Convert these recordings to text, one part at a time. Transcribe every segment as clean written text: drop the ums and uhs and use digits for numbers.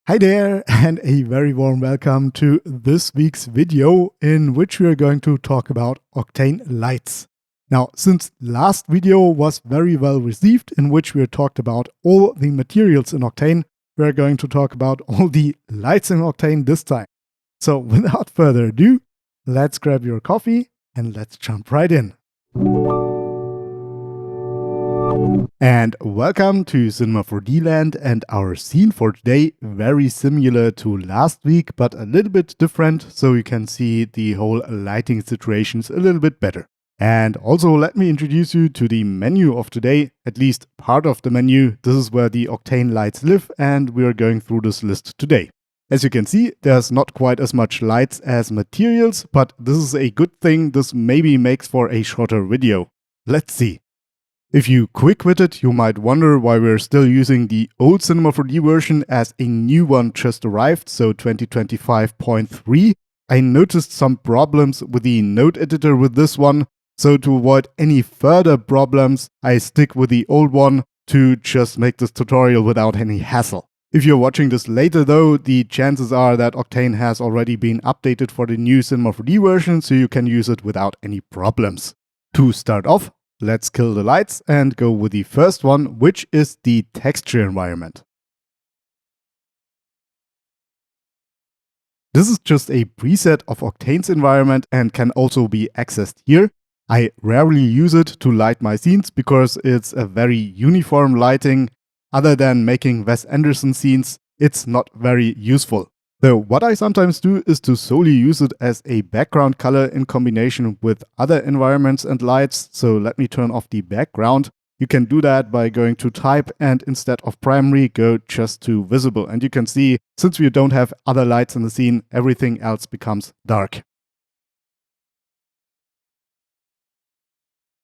Hi there, and a very warm welcome to this week's video in which we are going to talk about Octane-Lights. Now, since last video was very well received, in which we talked about all the materials in Octane, we are going to talk about all the lights in Octane this time. So without further ado, let's grab your coffee and let's jump right in. And welcome to Cinema 4D Land, and our scene for today very similar to last week but a little bit different, so you can see the whole lighting situations a little bit better. And also let me introduce you to the menu of today, at least part of the menu. This is where the Octane lights live, and we are going through this list today. As you can see, there's not quite as much lights as materials, but this is a good thing. This maybe makes for a shorter video. Let's see. If you quick-wit it, you might wonder why we're still using the old Cinema 4D version as a new one just arrived, so 2025.3. I noticed some problems with the node editor with this one, so to avoid any further problems, I stick with the old one to just make this tutorial without any hassle. If you're watching this later though, the chances are that Octane has already been updated for the new Cinema 4D version, so you can use it without any problems. To start off, let's kill the lights and go with the first one, which is the texture environment. This is just a preset of Octane's environment and can also be accessed here. I rarely use it to light my scenes because it's a very uniform lighting. Other than making Wes Anderson scenes, it's not very useful. So what I sometimes do is to solely use it as a background color in combination with other environments and lights. So let me turn off the background. You can do that by going to type and instead of primary, go just to visible. And you can see, since we don't have other lights in the scene, everything else becomes dark.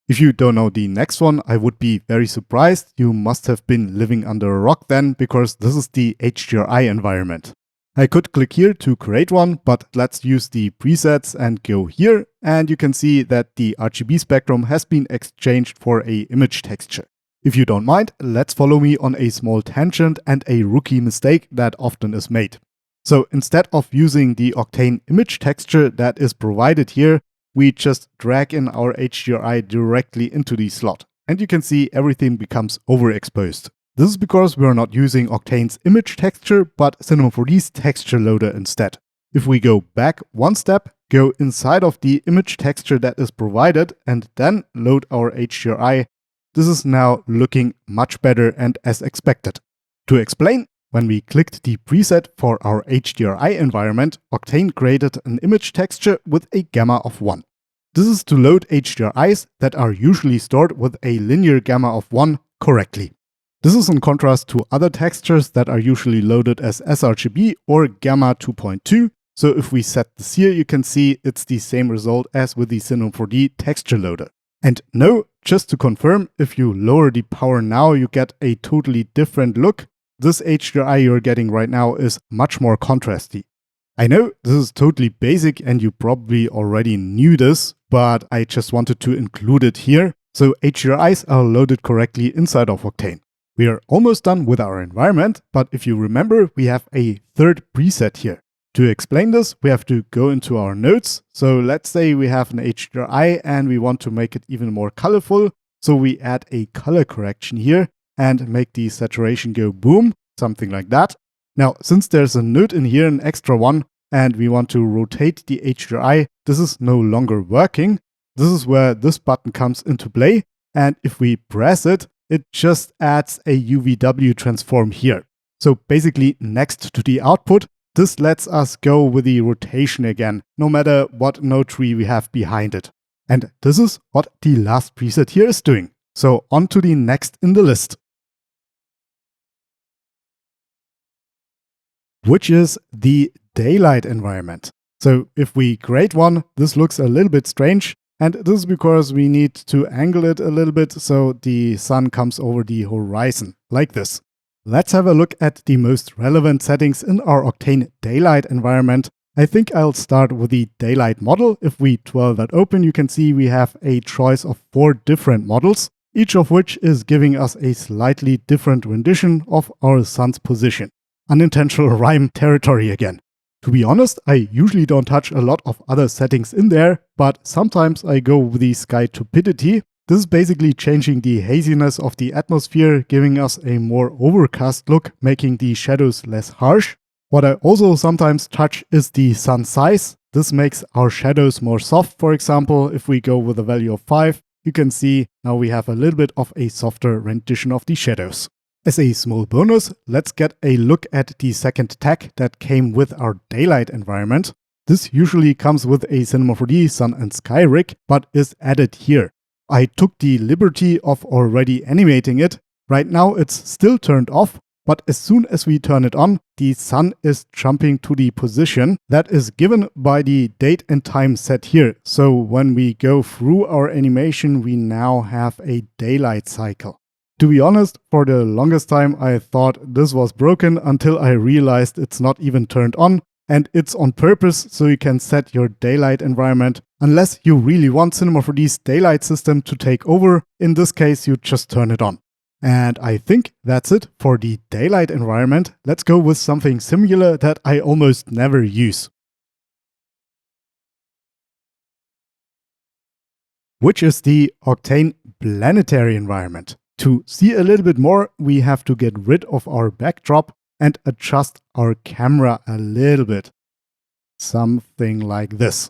If you don't know the next one, I would be very surprised. You must have been living under a rock then, because this is the HDRI environment. I could click here to create one, but let's use the presets and go here, and you can see that the RGB spectrum has been exchanged for an image texture. If you don't mind, let's follow me on a small tangent and a rookie mistake that often is made. So instead of using the Octane image texture that is provided here, we just drag in our HDRI directly into the slot, and you can see everything becomes overexposed. This is because we are not using Octane's image texture, but Cinema 4D's texture loader instead. If we go back one step, go inside of the image texture that is provided, and then load our HDRI, this is now looking much better and as expected. To explain, when we clicked the preset for our HDRI environment, Octane created an image texture with a gamma of 1. This is to load HDRIs that are usually stored with a linear gamma of 1 correctly. This is in contrast to other textures that are usually loaded as sRGB or gamma 2.2. So if we set this here, you can see it's the same result as with the Cinema 4D texture loader. And no, just to confirm, if you lower the power now, you get a totally different look. This HDRI you're getting right now is much more contrasty. I know this is totally basic and you probably already knew this, but I just wanted to include it here. So HDRIs are loaded correctly inside of Octane. We are almost done with our environment, but if you remember, we have a third preset here. To explain this, we have to go into our nodes. So let's say we have an HDRI and we want to make it even more colorful. So we add a color correction here and make the saturation go boom, something like that. Now, since there's a node in here, an extra one, and we want to rotate the HDRI, this is no longer working. This is where this button comes into play. And if we press it, it just adds a UVW transform here. So basically next to the output, this lets us go with the rotation again, no matter what node tree we have behind it. And this is what the last preset here is doing. So on to the next in the list, which is the daylight environment. So if we create one, this looks a little bit strange. And this is because we need to angle it a little bit so the sun comes over the horizon, like this. Let's have a look at the most relevant settings in our Octane daylight environment. I think I'll start with the daylight model. If we twirl that open, you can see we have a choice of 4 different models, each of which is giving us a slightly different rendition of our sun's position. unintentional rhyme territory again. To be honest, I usually don't touch a lot of other settings in there, but sometimes I go with the sky topidity. This is basically changing the haziness of the atmosphere, giving us a more overcast look, making the shadows less harsh. What I also sometimes touch is the sun size. This makes our shadows more soft. For example, if we go with a value of 5, you can see now we have a little bit of a softer rendition of the shadows. As a small bonus, let's get a look at the second tag that came with our daylight environment. This usually comes with a Cinema 4D sun and sky rig, but is added here. I took the liberty of already animating it. Right now it's still turned off, but as soon as we turn it on, the sun is jumping to the position that is given by the date and time set here. So when we go through our animation, we now have a daylight cycle. To be honest, for the longest time I thought this was broken until I realized it's not even turned on, and it's on purpose so you can set your daylight environment unless you really want Cinema 4D's daylight system to take over. In this case, you just turn it on. And I think that's it for the daylight environment. Let's go with something similar that I almost never use, which is the Octane Planetary environment. To see a little bit more, we have to get rid of our backdrop and adjust our camera a little bit. Something like this.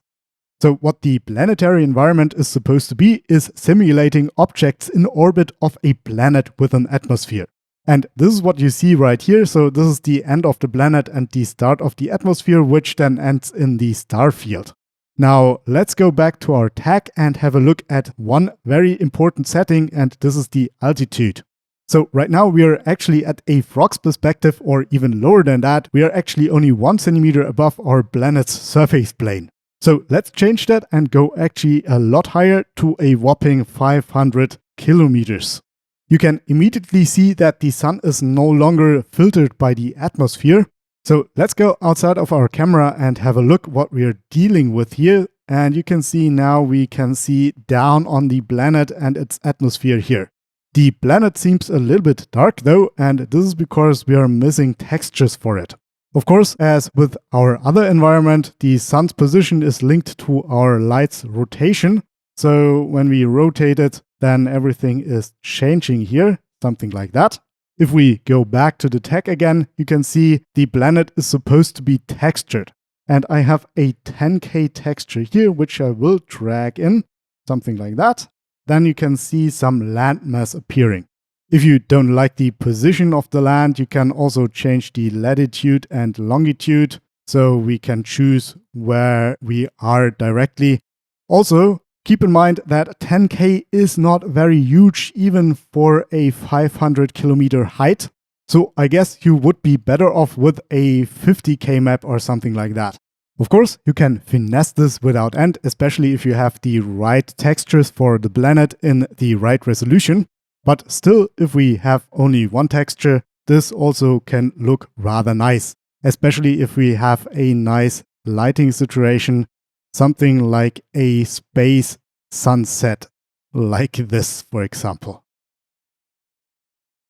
So what the planetary environment is supposed to be is simulating objects in orbit of a planet with an atmosphere. And this is what you see right here. So this is the end of the planet and the start of the atmosphere, which then ends in the star field. Now let's go back to our tag and have a look at one very important setting, and this is the altitude. So right now we are actually at a frog's perspective, or even lower than that. We are actually only 1 centimeter above our planet's surface plane. So let's change that and go actually a lot higher to a whopping 500 kilometers. You can immediately see that the sun is no longer filtered by the atmosphere. So let's go outside of our camera and have a look what we are dealing with here. And you can see now we can see down on the planet and its atmosphere here. The planet seems a little bit dark though, and this is because we are missing textures for it. Of course, as with our other environment, the sun's position is linked to our light's rotation. So when we rotate it, then everything is changing here, something like that. If we go back to the tag again, you can see the planet is supposed to be textured. And I have a 10K texture here, which I will drag in, something like that. Then you can see some landmass appearing. If you don't like the position of the land, you can also change the latitude and longitude, so we can choose where we are directly. Also, keep in mind that 10K is not very huge even for a 500 kilometer height. So I guess you would be better off with a 50K map or something like that. Of course, you can finesse this without end, especially if you have the right textures for the planet in the right resolution. But still, if we have only one texture, this also can look rather nice, especially if we have a nice lighting situation, something like a space sunset, like this, for example.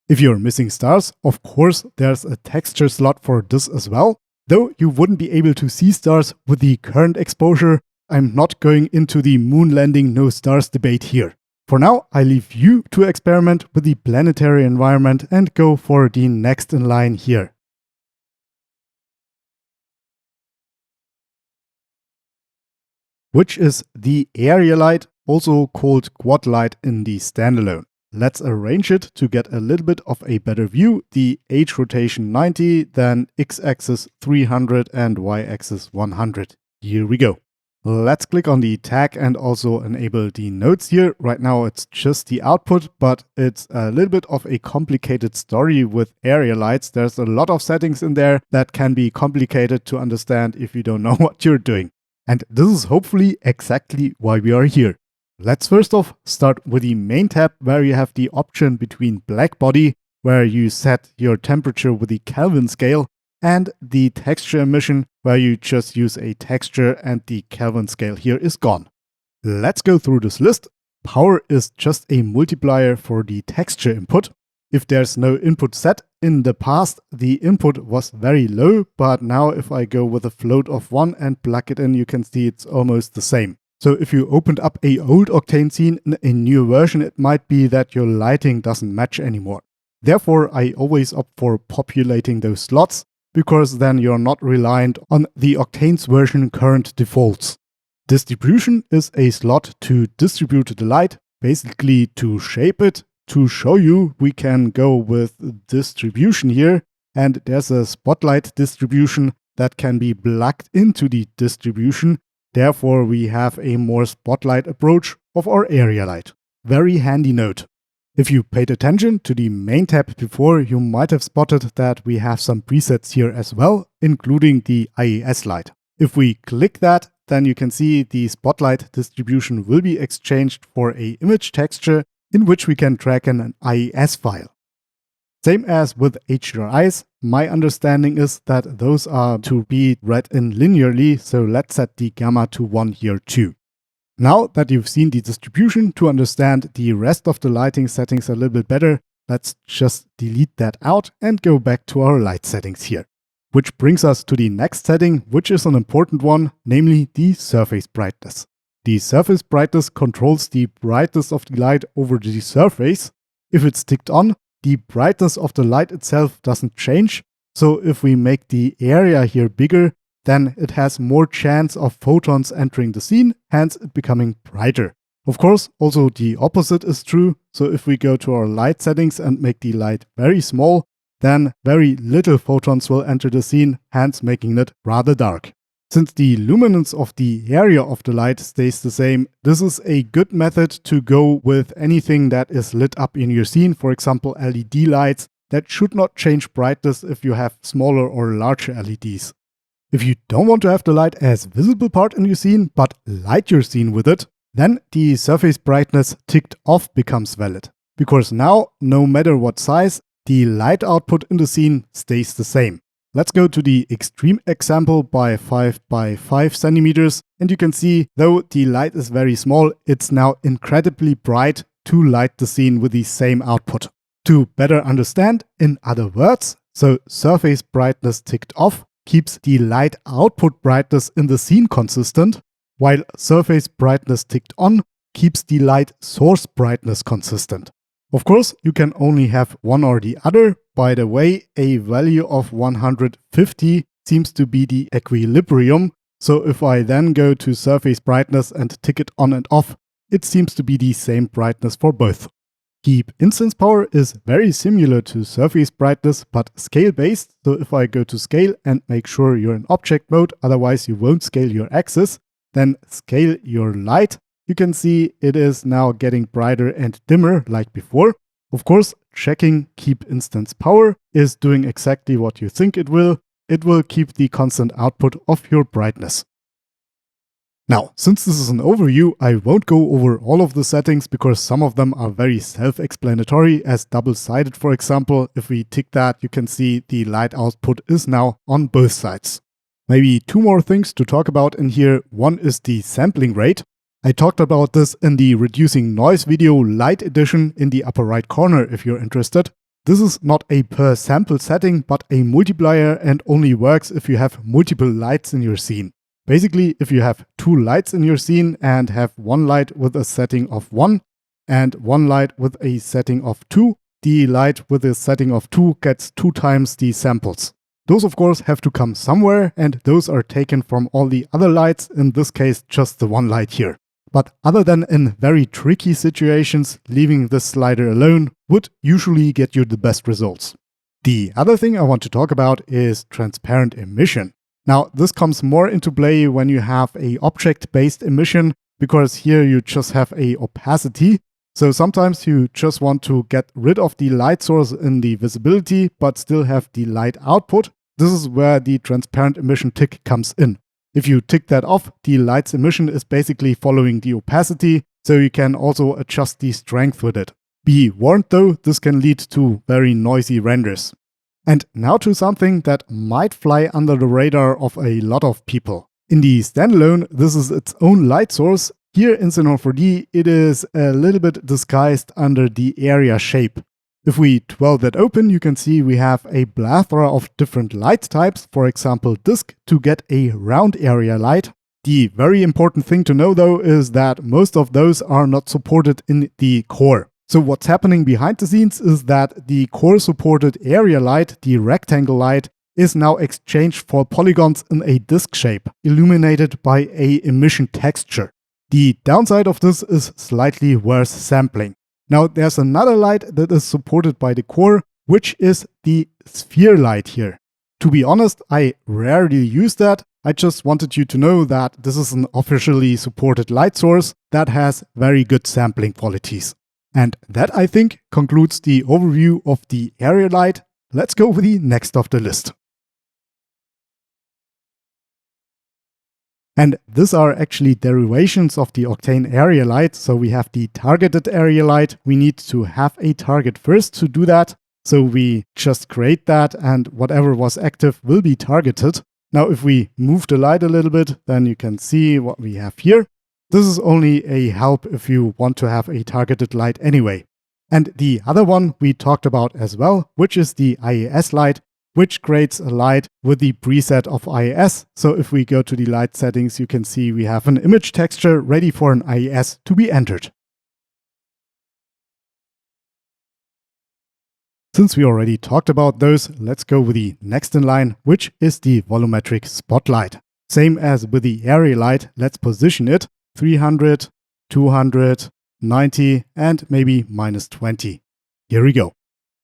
If you're missing stars, of course, there's a texture slot for this as well. Though you wouldn't be able to see stars with the current exposure, I'm not going into the moon landing no stars debate here. For now, I leave you to experiment with the planetary environment and go for the next in line here. Which is the area light, also called quad light in the standalone. Let's arrange it to get a little bit of a better view. The H rotation 90, then X-axis 300 and Y-axis 100. Here we go. Let's click on the tag and also enable the nodes here. Right now it's just the output, but it's a little bit of a complicated story with area lights. There's a lot of settings in there that can be complicated to understand if you don't know what you're doing. And this is hopefully exactly why we are here. Let's first off start with the main tab, where you have the option between black body, where you set your temperature with the Kelvin scale, and the texture emission, where you just use a texture and the Kelvin scale here is gone. Let's go through this list. Power is just a multiplier for the texture input. If there's no input set, in the past the input was very low, but now if I go with a float of 1 and plug it in, you can see it's almost the same. So if you opened up a old Octane scene in a new version, it might be that your lighting doesn't match anymore. Therefore, I always opt for populating those slots, because then you're not reliant on the Octane's version current defaults. Distribution is a slot to distribute the light, basically to shape it. To show you, we can go with distribution here, and there's a spotlight distribution that can be plugged into the distribution. Therefore, we have a more spotlight approach of our area light. Very handy note. If you paid attention to the main tab before, you might have spotted that we have some presets here as well, including the IES-Light. If we click that, then you can see the spotlight distribution will be exchanged for an image texture in which we can track an IES file. Same as with HDRIs, my understanding is that those are to be read in linearly, so let's set the gamma to 1 here too. Now that you've seen the distribution, to understand the rest of the lighting settings a little bit better, let's just delete that out and go back to our light settings here. Which brings us to the next setting, which is an important one, namely the surface brightness. The surface brightness controls the brightness of the light over the surface. If it's ticked on, the brightness of the light itself doesn't change. So if we make the area here bigger, then it has more chance of photons entering the scene, hence it becoming brighter. Of course, also the opposite is true. So if we go to our light settings and make the light very small, then very little photons will enter the scene, hence making it rather dark. Since the luminance of the area of the light stays the same, this is a good method to go with anything that is lit up in your scene, for example LED lights, that should not change brightness if you have smaller or larger LEDs. If you don't want to have the light as visible part in your scene, but light your scene with it, then the surface brightness ticked off becomes valid. Because now, no matter what size, the light output in the scene stays the same. Let's go to the extreme example by 5 by 5 centimeters, and you can see, though the light is very small, it's now incredibly bright to light the scene with the same output. To better understand, in other words, so surface brightness ticked off keeps the light output brightness in the scene consistent, while surface brightness ticked on keeps the light source brightness consistent. Of course, you can only have one or the other. By the way, a value of 150 seems to be the equilibrium. So if I then go to surface brightness and tick it on and off, it seems to be the same brightness for both. Keep instance power is very similar to surface brightness, but scale based. So if I go to scale and make sure you're in object mode, otherwise you won't scale your axis, then scale your light. You can see it is now getting brighter and dimmer like before. Of course, checking keep instance power is doing exactly what you think it will. It will keep the constant output of your brightness. Now, since this is an overview, I won't go over all of the settings because some of them are very self-explanatory, as double-sided for example. If we tick that, you can see the light output is now on both sides. Maybe two more things to talk about in here. One is the sampling rate. I talked about this in the Reducing Noise video Light edition in the upper right corner if you're interested. This is not a per sample setting, but a multiplier, and only works if you have multiple lights in your scene. Basically, if you have two lights in your scene and have one light with a setting of 1 and one light with a setting of 2, the light with a setting of 2 gets 2 times the samples. Those of course have to come somewhere, and those are taken from all the other lights, in this case just the one light here. But other than in very tricky situations, leaving this slider alone would usually get you the best results. The other thing I want to talk about is transparent emission. Now, this comes more into play when you have a object-based emission, because here you just have a opacity. So sometimes you just want to get rid of the light source in the visibility, but still have the light output. This is where the transparent emission tick comes in. If you tick that off, the light's emission is basically following the opacity, so you can also adjust the strength with it. Be warned though, this can lead to very noisy renders. And now to something that might fly under the radar of a lot of people. In the standalone, this is its own light source. Here in Xenon 4D, it is a little bit disguised under the area shape. If we twirl that open, you can see we have a plethora of different light types, for example disk, to get a round area light. The very important thing to know though is that most of those are not supported in the core. So what's happening behind the scenes is that the core supported area light, the rectangle light, is now exchanged for polygons in a disk shape, illuminated by a emission texture. The downside of this is slightly worse sampling. Now there's another light that is supported by the core, which is the sphere light here. To be honest, I rarely use that. I just wanted you to know that this is an officially supported light source that has very good sampling qualities. And that, I think, concludes the overview of the area light. Let's go with the next of the list. And these are actually derivations of the Octane area light. So we have the targeted area light. We need to have a target first to do that. So we just create that and whatever was active will be targeted. Now if we move the light a little bit, then you can see what we have here. This is only a help if you want to have a targeted light anyway. And the other one we talked about as well, which is the IES-Light, which creates a light with the preset of IES. So if we go to the light settings, you can see we have an image texture ready for an IES to be entered. Since we already talked about those, let's go with the next in line, which is the volumetric spotlight. Same as with the area light, let's position it 300, 200, 90 and maybe -20. Here we go.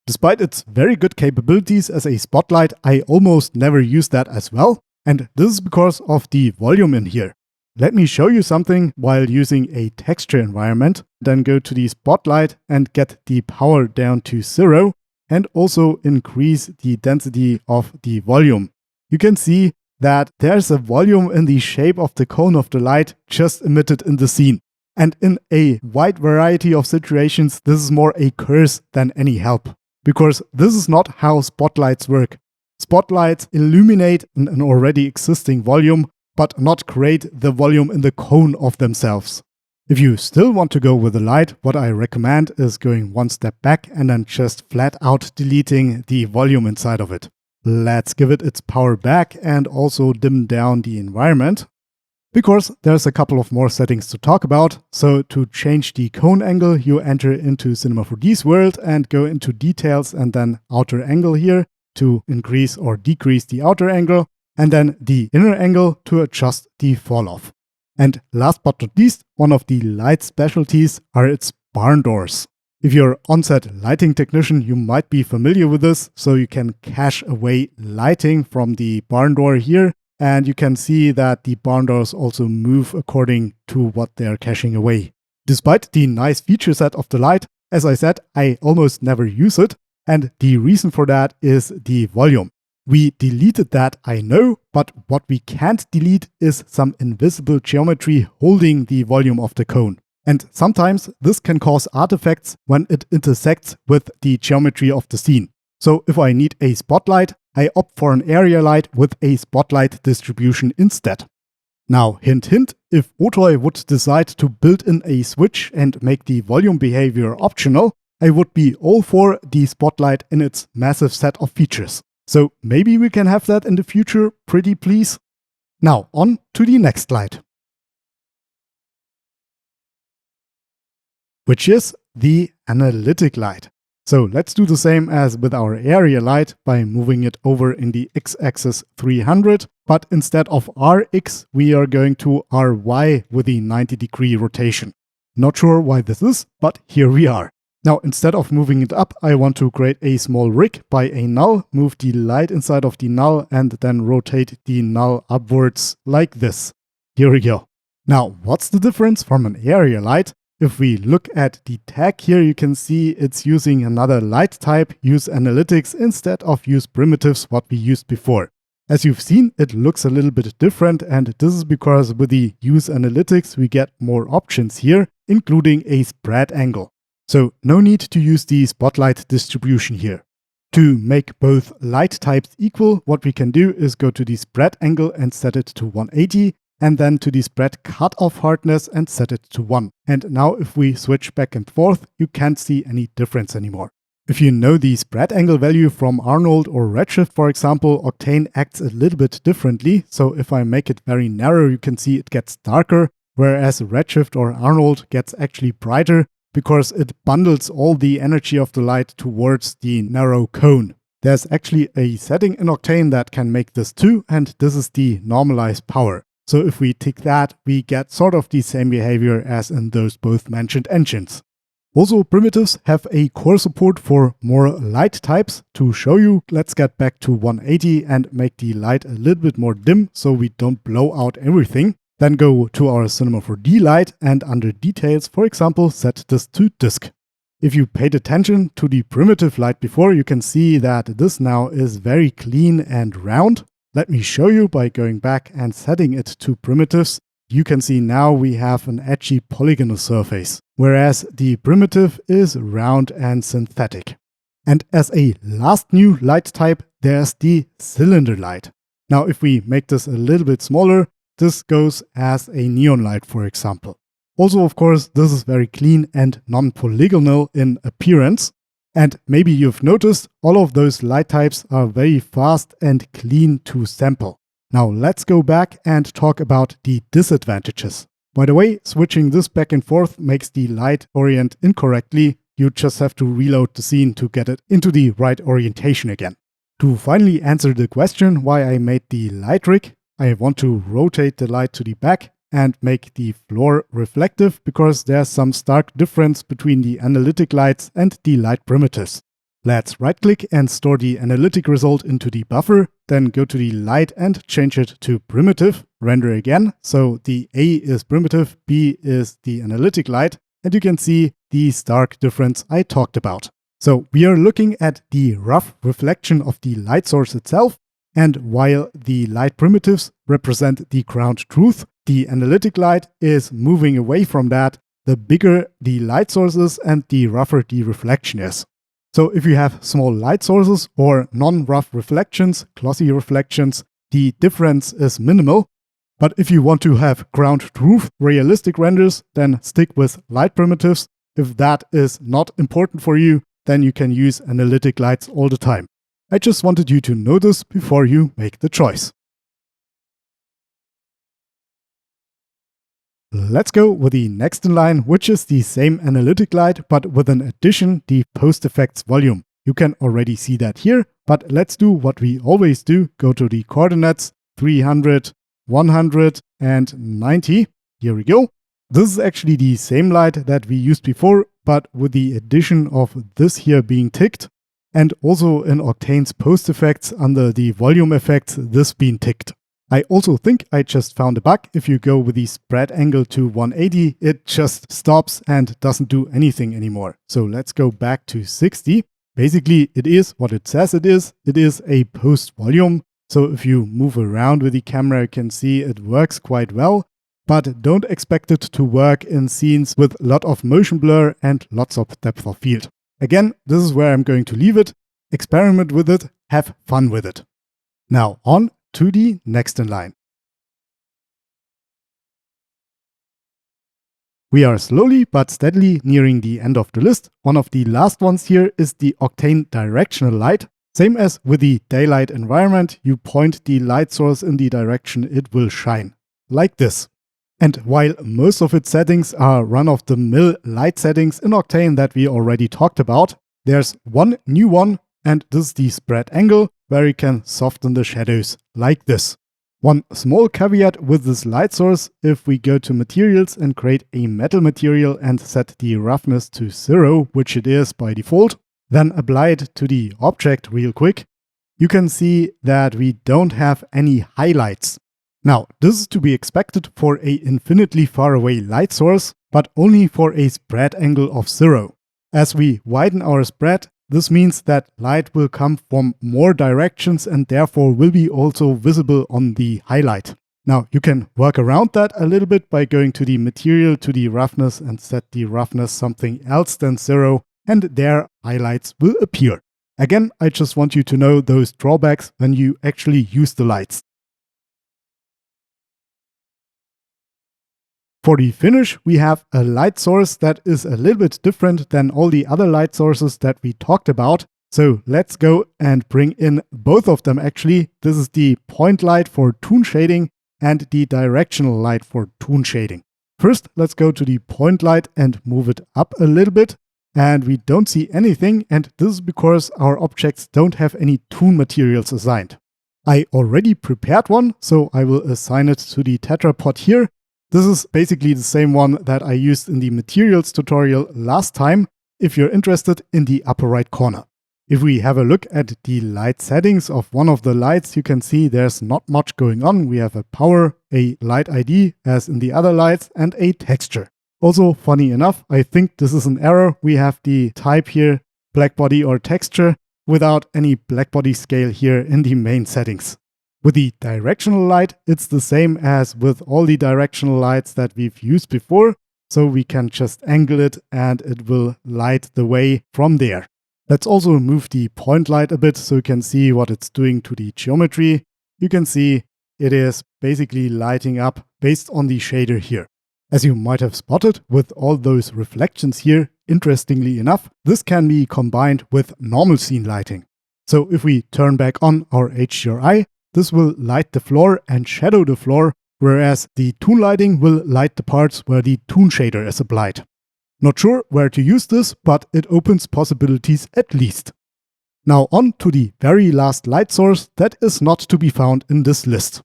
Despite its very good capabilities as a spotlight, I almost never use that as well, and this is because of the volume in here. Let me show you something while using a texture environment, then go to the spotlight and get the power down to 0 and also increase the density of the volume. You can see that there's a volume in the shape of the cone of the light just emitted in the scene. And in a wide variety of situations, this is more a curse than any help. Because this is not how spotlights work. Spotlights illuminate an already existing volume, but not create the volume in the cone of themselves. If you still want to go with a light, what I recommend is going one step back and then just flat out deleting the volume inside of it. Let's give it its power back and also dim down the environment. Because there's a couple of more settings to talk about. So to change the cone angle, you enter into Cinema 4D's world and go into details and then outer angle here to increase or decrease the outer angle, and then the inner angle to adjust the fall off. And last but not least, one of the light specialties are its barn doors. If you're on-set lighting technician, you might be familiar with this, so you can cache away lighting from the barn door here. And you can see that the barn doors also move according to what they are caching away. Despite the nice feature set of the light, as I said, I almost never use it. And the reason for that is the volume. We deleted that, I know, but what we can't delete is some invisible geometry holding the volume of the cone. And sometimes this can cause artifacts when it intersects with the geometry of the scene. So if I need a spotlight, I opt for an area light with a spotlight distribution instead. Now, hint hint, if Otoy would decide to build in a switch and make the volume behavior optional, I would be all for the spotlight in its massive set of features. So maybe we can have that in the future, pretty please. Now, on to the next light, which is the Analytic light. So let's do the same as with our area light by moving it over in the x-axis 300, but instead of Rx, we are going to Ry with the 90-degree rotation. Not sure why this is, but here we are. Now, instead of moving it up, I want to create a small rig by a null, move the light inside of the null, and then rotate the null upwards like this. Here we go. Now, what's the difference from an area light? If we look at the tag here, you can see it's using another light type, use analytics instead of use primitives, what we used before. As you've seen, it looks a little bit different, and this is because with the use analytics, we get more options here, including a spread angle. So no need to use the spotlight distribution here. To make both light types equal, what we can do is go to the spread angle and set it to 180, and then to the spread cutoff hardness and set it to 1. And now if we switch back and forth, you can't see any difference anymore. If you know the spread angle value from Arnold or Redshift, for example, Octane acts a little bit differently. So if I make it very narrow, you can see it gets darker, whereas Redshift or Arnold gets actually brighter because it bundles all the energy of the light towards the narrow cone. There's actually a setting in Octane that can make this too, and this is the normalized power. So if we tick that, we get sort of the same behavior as in those both mentioned engines. Also, primitives have a core support for more light types. To show you, let's get back to 180 and make the light a little bit more dim so we don't blow out everything. Then go to our Cinema 4D light and under details, for example, set this to disk. If you paid attention to the primitive light before, you can see that this now is very clean and round. Let me show you by going back and setting it to primitives. You can see now we have an edgy polygonal surface, whereas the primitive is round and synthetic. And as a last new light type, there's the cylinder light. Now if we make this a little bit smaller, this goes as a neon light, for example. Also, of course, this is very clean and non-polygonal in appearance. And maybe you've noticed all of those light types are very fast and clean to sample. Now let's go back and talk about the disadvantages. By the way, switching this back and forth makes the light orient incorrectly. You just have to reload the scene to get it into the right orientation again. To finally answer the question why I made the light rig, I want to rotate the light to the back and make the floor reflective because there's some stark difference between the analytic lights and the light primitives. Let's right click and store the analytic result into the buffer, then go to the light and change it to primitive, render again, so the A is primitive, B is the analytic light, and you can see the stark difference I talked about. So we are looking at the rough reflection of the light source itself, and while the light primitives represent the ground truth, the analytic light is moving away from that, the bigger the light source is and the rougher the reflection is. So if you have small light sources or non-rough reflections, glossy reflections, the difference is minimal. But if you want to have ground truth realistic renders, then stick with light primitives. If that is not important for you, then you can use analytic lights all the time. I just wanted you to know this before you make the choice. Let's go with the next in line, which is the same analytic light, but with an addition, the PostFx volume. You can already see that here, but let's do what we always do. Go to the coordinates 300, 100, and 90. Here we go. This is actually the same light that we used before, but with the addition of this here being ticked, and also in Octane's PostFx under the volume effects, this being ticked. I also think I just found a bug. If you go with the spread angle to 180, it just stops and doesn't do anything anymore. So let's go back to 60. Basically, it is what it says it is. It is a post volume. So if you move around with the camera, you can see it works quite well. But don't expect it to work in scenes with a lot of motion blur and lots of depth of field. Again, this is where I'm going to leave it. Experiment with it. Have fun with it. Now on to the next in line. We are slowly but steadily nearing the end of the list. One of the last ones here is the Octane Directional-Light. Same as with the daylight environment, you point the light source in the direction it will shine. Like this. And while most of its settings are run-of-the-mill light settings in Octane that we already talked about, there's one new one, and this is the spread angle, where you can soften the shadows, like this. One small caveat with this light source: if we go to materials and create a metal material and set the roughness to 0, which it is by default, then apply it to the object real quick, you can see that we don't have any highlights. Now, this is to be expected for an infinitely far away light source, but only for a spread angle of 0. As we widen our spread, this means that light will come from more directions and therefore will be also visible on the highlight. Now, you can work around that a little bit by going to the material, to the roughness, and set the roughness something else than 0, and there highlights will appear. Again, I just want you to know those drawbacks when you actually use the lights. For the finish, we have a light source that is a little bit different than all the other light sources that we talked about. So let's go and bring in both of them actually. This is the point light for toon shading and the directional light for toon shading. First, let's go to the point light and move it up a little bit. And we don't see anything, and this is because our objects don't have any toon materials assigned. I already prepared one, so I will assign it to the tetrapod here. This is basically the same one that I used in the materials tutorial last time, if you're interested, in the upper right corner. If we have a look at the light settings of one of the lights, you can see there's not much going on. We have a power, a light ID as in the other lights, and a texture. Also, funny enough, I think this is an error. We have the type here, blackbody or texture, without any blackbody scale here in the main settings. With the directional light, it's the same as with all the directional lights that we've used before, so we can just angle it and it will light the way from there. Let's also move the point light a bit so you can see what it's doing to the geometry. You can see it is basically lighting up based on the shader here. As you might have spotted with all those reflections here, interestingly enough, this can be combined with normal scene lighting. So if we turn back on our HDRI, this will light the floor and shadow the floor, whereas the toon lighting will light the parts where the toon shader is applied. Not sure where to use this, but it opens possibilities at least. Now on to the very last light source that is not to be found in this list.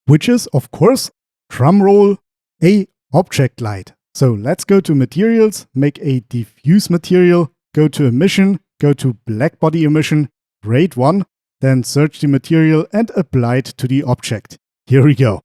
Which is, of course, drumroll, a object light. So let's go to materials, make a diffuse material, go to emission, go to blackbody emission, grade 1, then search the material and apply it to the object. Here we go.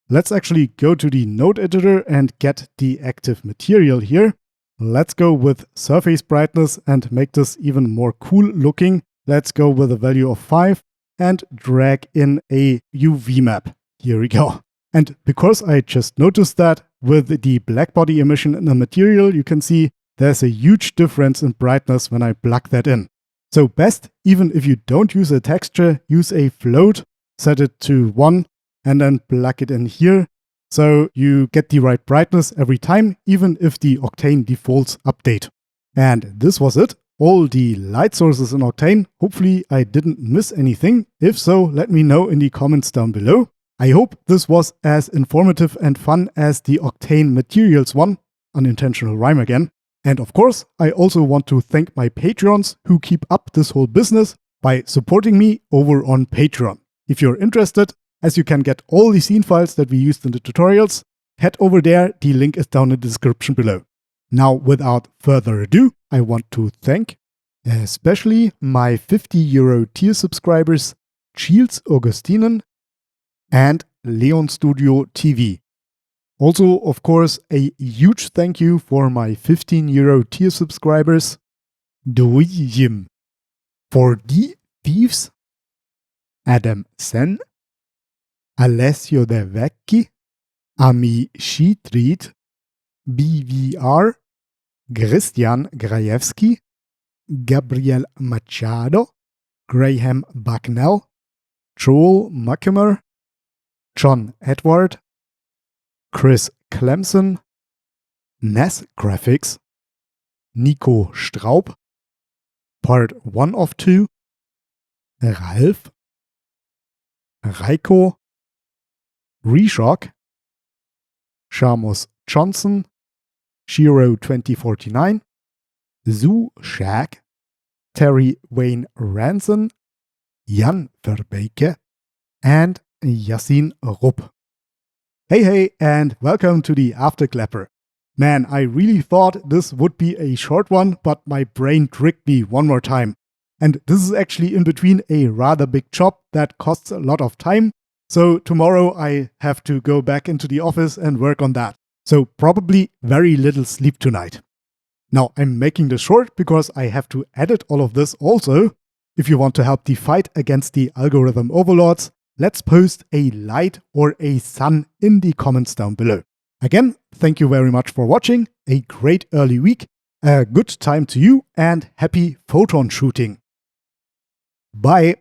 Let's actually go to the node editor and get the active material here. Let's go with surface brightness and make this even more cool looking. Let's go with a value of 5 and drag in a UV map. Here we go. And because I just noticed that with the blackbody emission in the material, you can see there's a huge difference in brightness when I plug that in. So best, even if you don't use a texture, use a float, set it to 1 and then plug it in here. So you get the right brightness every time, even if the Octane defaults update. And this was it. All the light sources in Octane. Hopefully I didn't miss anything. If so, let me know in the comments down below. I hope this was as informative and fun as the Octane materials one. Unintentional rhyme again. And of course, I also want to thank my Patreons who keep up this whole business by supporting me over on Patreon. If you're interested, as you can get all the scene files that we used in the tutorials, head over there, the link is down in the description below. Now, without further ado, I want to thank especially my €50 tier subscribers, Shields Augustinen and Leon Studio TV. Also, of course, a huge thank you for my €15 tier subscribers, Doi Jim, For Die Thieves, Adam Sen, Alessio De Vecchi, Ami Schiedried, BVR, Christian Grajewski, Gabriel Machado, Graham Bucknell, Joel Muckemer, John Edward, Chris Clemson, Ness Graphics, Nico Straub, Part 1 of 2, Ralf, Reiko, Reshock, Shamus Johnson, Shiro 2049, Zoo Shag, Terry Wayne Ranson, Jan Verbeeke, and Yassin Rupp. Hey, and welcome to the Afterclapper. Man, I really thought this would be a short one, but my brain tricked me one more time. And this is actually in between a rather big job that costs a lot of time. So tomorrow I have to go back into the office and work on that. So probably very little sleep tonight. Now I'm making this short because I have to edit all of this also. If you want to help the fight against the algorithm overlords, let's post a light or a sun in the comments down below. Again, thank you very much for watching, a great early week, a good time to you, and happy photon shooting. Bye!